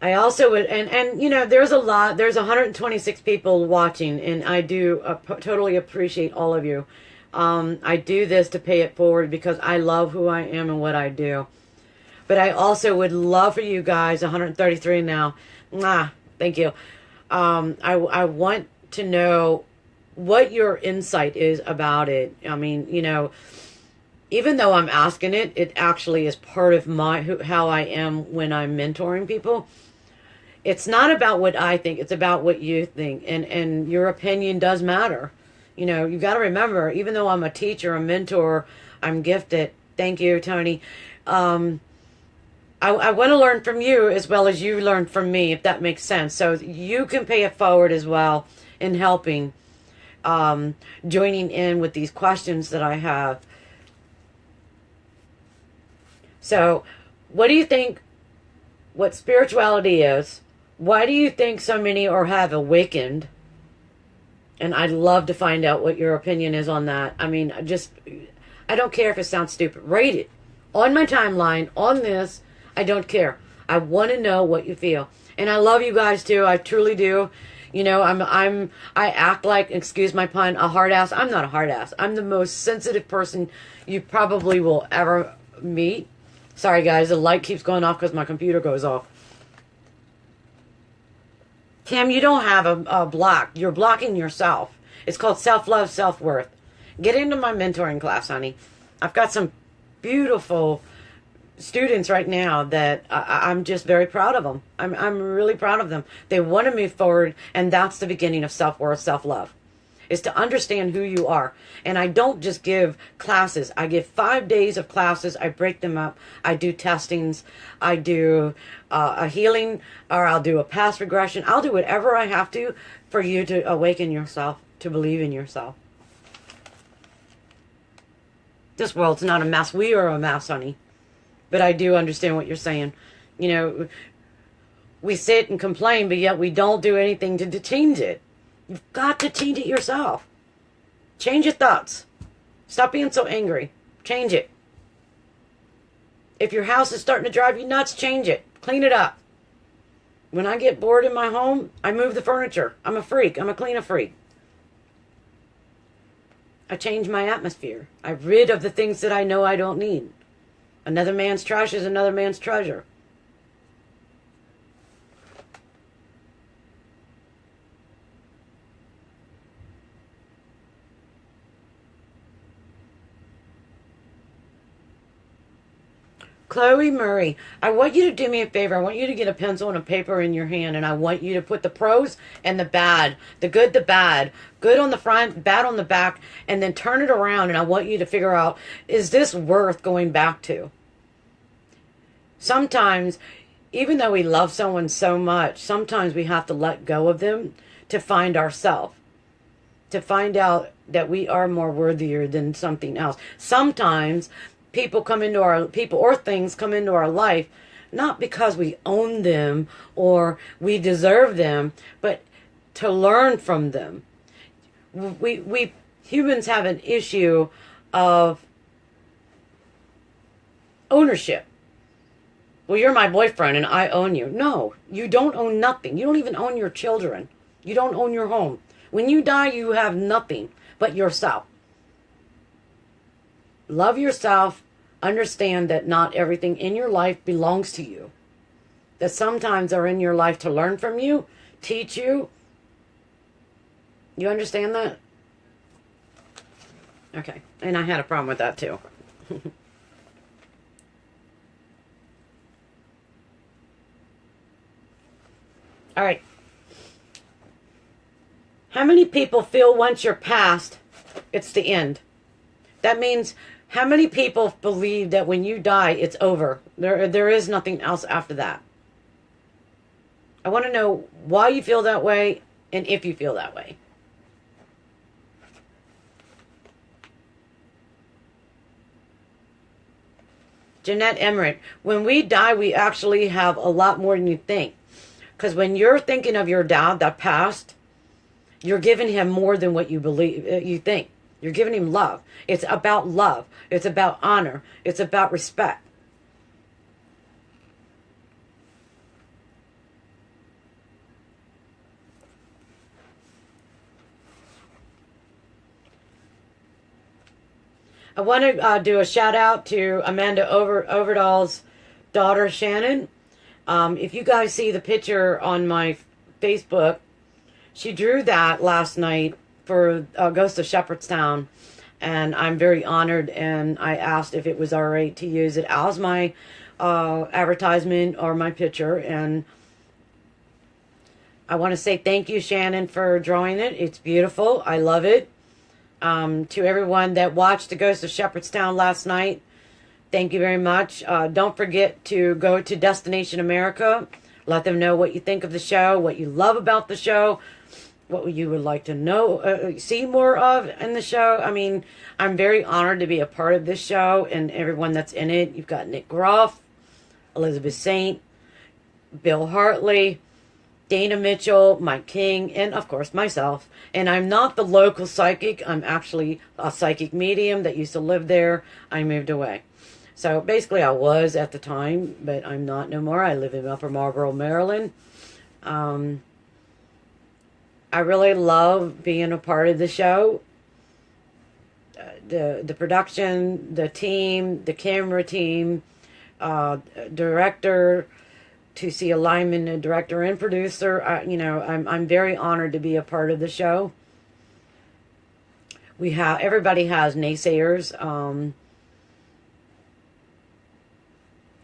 I also would, and you know, there's 126 people watching, and I do totally appreciate all of you. I do this to pay it forward because I love who I am and what I do. But I also would love for you guys, 133 now, thank you. I want to know what your insight is about it. I mean, you know, even though I'm asking it, it actually is part of how I am when I'm mentoring people. It's not about what I think, it's about what you think, and your opinion does matter. You know, you got to remember, even though I'm a teacher, a mentor, I'm gifted. Thank you, Tony. I want to learn from you as well as you learn from me, if that makes sense. So you can pay it forward as well in helping, joining in with these questions that I have. So, what do you think, what spirituality is? Why do you think so many have awakened? And I'd love to find out what your opinion is on that. I mean, I don't care if it sounds stupid. Rate it. On my timeline, on this, I don't care. I want to know what you feel. And I love you guys too. I truly do. You know, I act like, excuse my pun, a hard ass. I'm not a hard ass. I'm the most sensitive person you probably will ever meet. Sorry guys, the light keeps going off because my computer goes off. Kim, you don't have a block. You're blocking yourself. It's called self-love, self-worth. Get into my mentoring class, honey. I've got some beautiful students right now that I'm just very proud of them. I'm really proud of them. They want to move forward, and that's the beginning of self-worth, self-love. Is to understand who you are. And I don't just give classes. I give 5 days of classes. I break them up. I do testings. I do a healing, or I'll do a past regression. I'll do whatever I have to for you to awaken yourself, to believe in yourself. This world's not a mess. We are a mess, honey. But I do understand what you're saying. You know, we sit and complain, but yet we don't do anything to change it. You've got to change it yourself. Change your thoughts. Stop being so angry. Change it. If your house is starting to drive you nuts, change it. Clean it up. When I get bored in my home, I move the furniture. I'm a freak. I'm a cleaner freak. I change my atmosphere. I rid of the things that I know I don't need. Another man's trash is another man's treasure. Chloe Murray, I want you to do me a favor. I want you to get a pencil and a paper in your hand, and I want you to put the pros and the bad, the good, the bad, good on the front, bad on the back, and then turn it around, and I want you to figure out, is this worth going back to? Sometimes, even though we love someone so much, sometimes we have to let go of them to find ourselves, to find out that we are more worthier than something else. Sometimes people or things come into our life not because we own them or we deserve them, but to learn from them. We humans have an issue of ownership. Well, you're my boyfriend and I own you. No, you don't own nothing. You don't even own your children. You don't own your home. When you die, you have nothing but yourself. Love yourself. Understand that not everything in your life belongs to you. That sometimes are in your life to learn from you, teach you. You understand that? Okay. And I had a problem with that too. All right. How many people feel once you're past, it's the end? That means how many people believe that when you die, it's over? There is nothing else after that. I want to know why you feel that way and if you feel that way. Jeanette Emmerich, when we die, we actually have a lot more than you think. Because when you're thinking of your dad that passed, you're giving him more than what you believe, you think. You're giving him love. It's about love. It's about honor. It's about respect. I want to do a shout out to Amanda Overdall's daughter, Shannon. If you guys see the picture on my Facebook, she drew that last night for Ghost of Shepherdstown, and I'm very honored, and I asked if it was all right to use it as my advertisement or my picture, and I want to say thank you, Shannon, for drawing it. It's beautiful. I love it. To everyone that watched the Ghost of Shepherdstown last night, thank you very much. Don't forget to go to Destination America. Let them know what you think of the show, what you love about the show, what you would like to know, see more of in the show. I mean, I'm very honored to be a part of this show and everyone that's in it. You've got Nick Groff, Elizabeth Saint, Bill Hartley, Dana Mitchell, Mike King, and of course myself. And I'm not the local psychic. I'm actually a psychic medium that used to live there. I moved away. So basically I was at the time, but I'm not no more. I live in Upper Marlboro, Maryland. I really love being a part of the show. The production, the team, the camera team, director, to see a lineman, a director, and producer. I'm very honored to be a part of the show. Everybody has naysayers.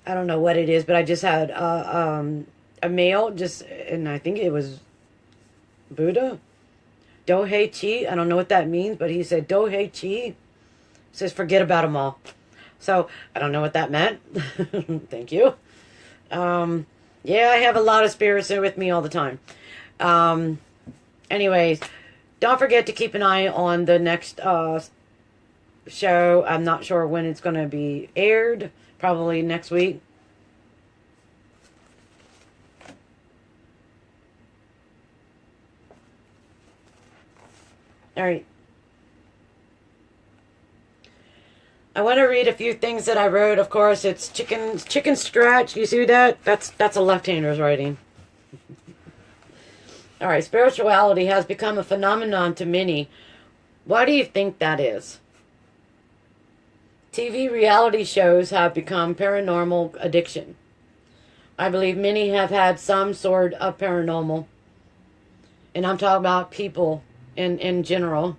I don't know what it is, but I just had a mail, and I think it was Buddha, Dohei Chi. I don't know what that means, but he said Dohei Chi. Says forget about them all. So I don't know what that meant. Thank you. Yeah, I have a lot of spirits there with me all the time. Anyways, don't forget to keep an eye on the next show. I'm not sure when it's going to be aired. Probably next week. All right. I want to read a few things that I wrote. Of course, it's chicken scratch. You see that? That's a left-hander's writing. All right. Spirituality has become a phenomenon to many. Why do you think that is? TV reality shows have become paranormal addiction. I believe many have had some sort of paranormal. And I'm talking about people in general.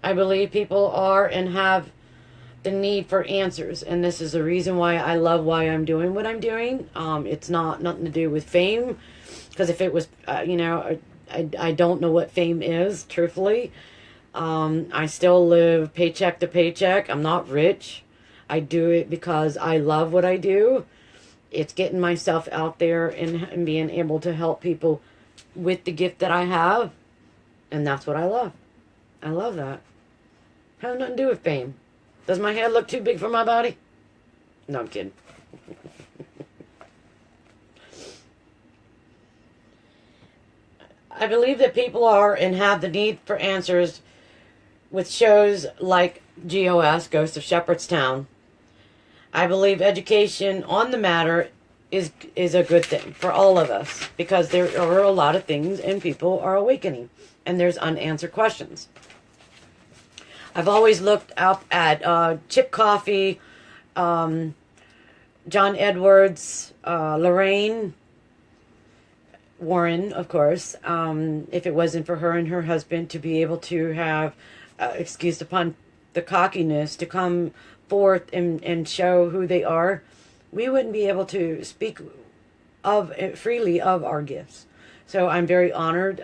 I believe people are and have the need for answers, and this is the reason why I love why I'm doing what I'm doing. It's nothing to do with fame, because if it was, I don't know what fame is, truthfully. I still live paycheck to paycheck. I'm not rich. I do it because I love what I do. It's getting myself out there and being able to help people with the gift that I have. And that's what I love. I love that. Has nothing to do with fame. Does my head look too big for my body? No, I'm kidding. I believe that people are and have the need for answers with shows like GOS, Ghost of Shepherdstown. I believe education on the matter is a good thing for all of us, because there are a lot of things and people are awakening and there's unanswered questions. I've always looked up at Chip Coffey, John Edwards, Lorraine Warren, of course. If it wasn't for her and her husband to be able to have, excused upon the cockiness, to come forth and show who they are, we wouldn't be able to speak freely of our gifts. So I'm very honored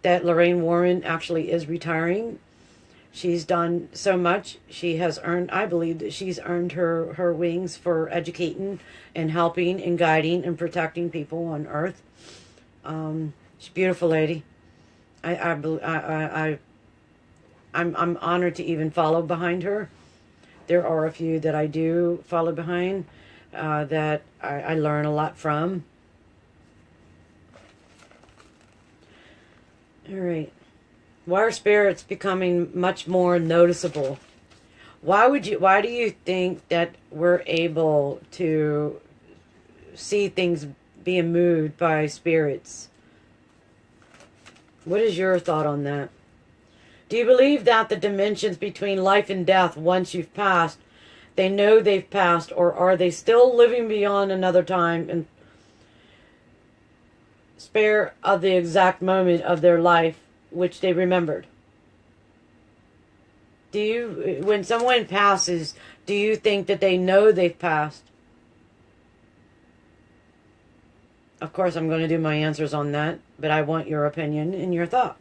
that Lorraine Warren actually is retiring. She's done so much. She has earned, I believe that she's earned her wings for educating and helping and guiding and protecting people on earth. She's a beautiful lady. I'm honored to even follow behind her. There are a few that I do follow behind that I learn a lot from. All right. Why are spirits becoming much more noticeable? Why do you think that we're able to see things being moved by spirits? What is your thought on that? Do you believe that the dimensions between life and death, once you've passed, they know they've passed, or are they still living beyond another time and spare of the exact moment of their life which they remembered? When someone passes, do you think that they know they've passed? Of course, I'm going to do my answers on that, but I want your opinion and your thought.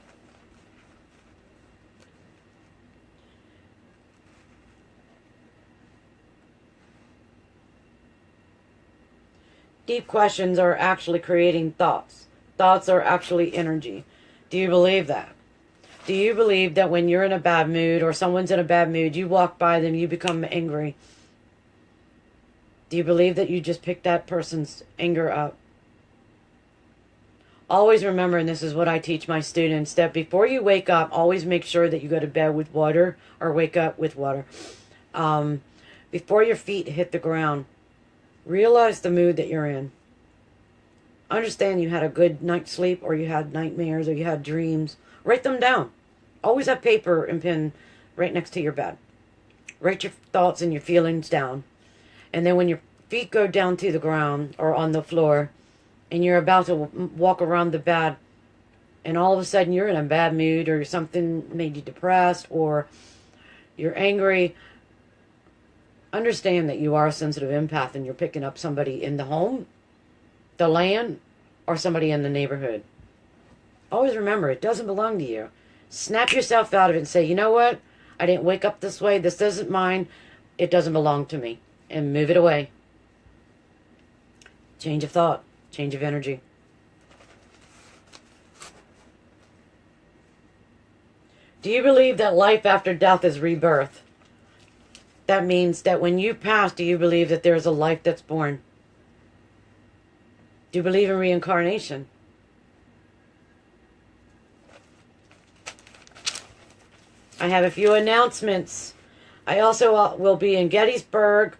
Deep questions are actually creating thoughts. Thoughts are actually energy. Do you believe that? Do you believe that when you're in a bad mood or someone's in a bad mood, you walk by them, you become angry? Do you believe that you just picked that person's anger up? Always remember, and this is what I teach my students, that before you wake up, always make sure that you go to bed with water or wake up with water. Before your feet hit the ground, realize the mood that you're in. Understand you had a good night's sleep, or you had nightmares, or you had dreams. Write them down. Always have paper and pen right next to your bed. Write your thoughts and your feelings down. And then when your feet go down to the ground or on the floor and you're about to walk around the bed and all of a sudden you're in a bad mood, or something made you depressed, or you're angry, understand that you are a sensitive empath and you're picking up somebody in the home, the land, or somebody in the neighborhood. Always remember, it doesn't belong to you. Snap yourself out of it and say, you know what? I didn't wake up this way. This isn't mine. It doesn't belong to me. And move it away. Change of thought. Change of energy. Do you believe that life after death is rebirth? That means that when you pass, do you believe that there's a life that's born? Do you believe in reincarnation? I have a few announcements. I also will be in Gettysburg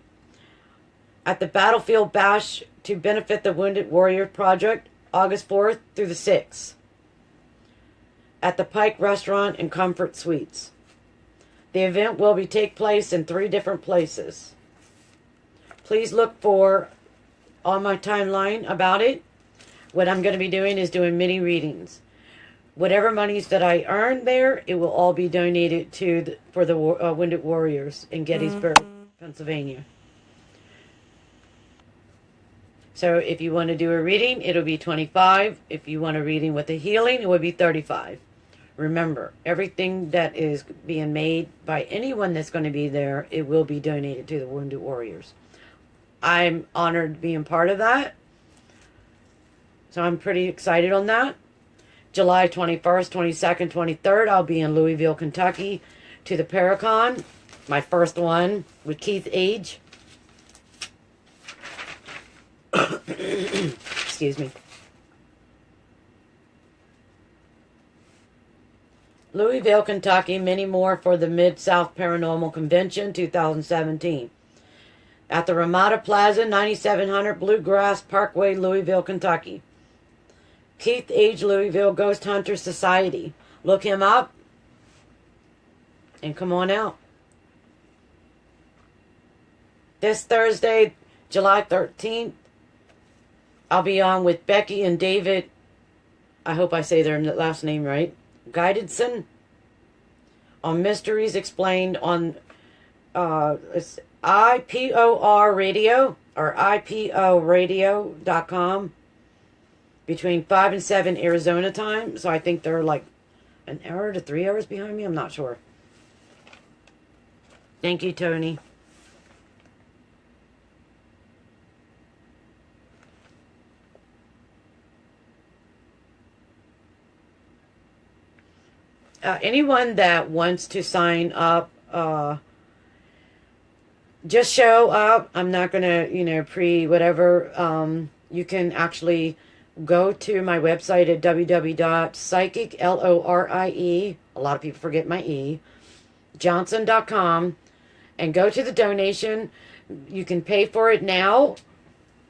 at the Battlefield Bash to benefit the Wounded Warrior Project, August 4th through the 6th, at the Pike Restaurant and Comfort Suites. The event will take place in 3 different places. Please look for on my timeline about it. What I'm going to be doing is doing mini readings. Whatever monies that I earn there, it will all be donated to for the Wounded Warriors in Gettysburg, Pennsylvania. So if you want to do a reading, it'll be $25. If you want a reading with a healing, it would be $35. Remember, everything that is being made by anyone that's going to be there, it will be donated to the Wounded Warriors. I'm honored being part of that. So I'm pretty excited on that. July 21st, 22nd, 23rd, I'll be in Louisville, Kentucky to the Paracon. My first one with Keith Age. Excuse me. Louisville, Kentucky, many more for the Mid-South Paranormal Convention 2017. At the Ramada Plaza, 9700 Bluegrass Parkway, Louisville, Kentucky. Keith Age Louisville Ghost Hunter Society. Look him up and come on out. This Thursday, July 13th, I'll be on with Becky and David. I hope I say their last name right. Guidedson on Mysteries Explained on it's IPOR Radio or IPORadio.com between 5 and 7 Arizona time. So I think they're like an hour to 3 hours behind me. I'm not sure. Thank you, Tony. Anyone that wants to sign up, just show up. I'm not going to, whatever. You can actually go to my website at www.psychic, Lorie, a lot of people forget my E, johnson.com, and go to the donation. You can pay for it now.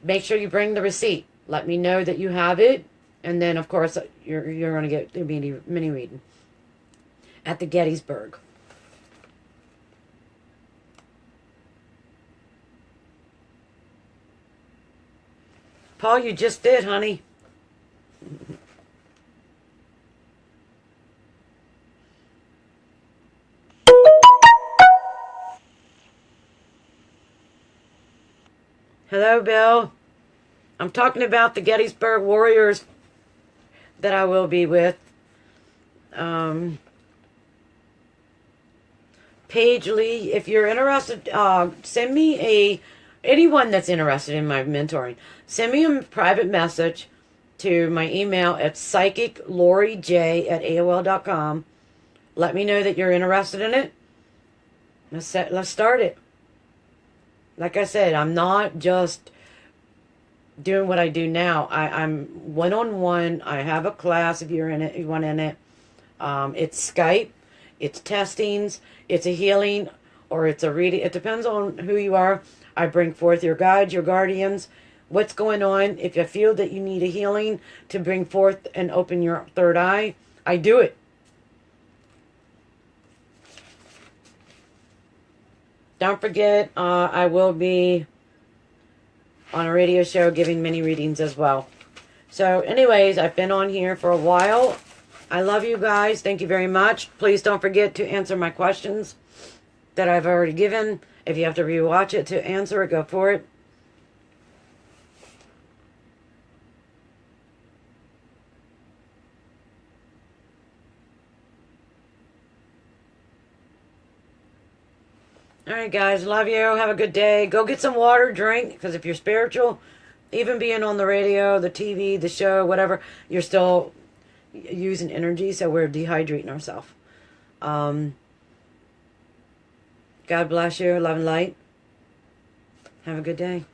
Make sure you bring the receipt. Let me know that you have it. And then, of course, you're going to get the mini reading at the Gettysburg. Paul, you just did, honey. Hello, Bill. I'm talking about the Gettysburg Warriors that I will be with. Paige Lee, if you're interested, send me anyone that's interested in my mentoring, send me a private message to my email at psychicloriej@aol.com. Let me know that you're interested in it. Let's start it. Like I said, I'm not just doing what I do now. I'm one-on-one. I have a class if you're in it, you want in it. It's Skype. It's testings, it's a healing, or it's a reading. It depends on who you are. I bring forth your guides, your guardians, what's going on. If you feel that you need a healing to bring forth and open your third eye, I do it. Don't forget, I will be on a radio show giving mini readings as well. So anyways, I've been on here for a while. I love you guys. Thank you very much. Please don't forget to answer my questions that I've already given. If you have to rewatch it to answer it, go for it. Alright guys, love you. Have a good day. Go get some water, drink, because if you're spiritual, even being on the radio, the TV, the show, whatever, you're still using energy, so we're dehydrating ourselves. God bless you. Love and light. Have a good day.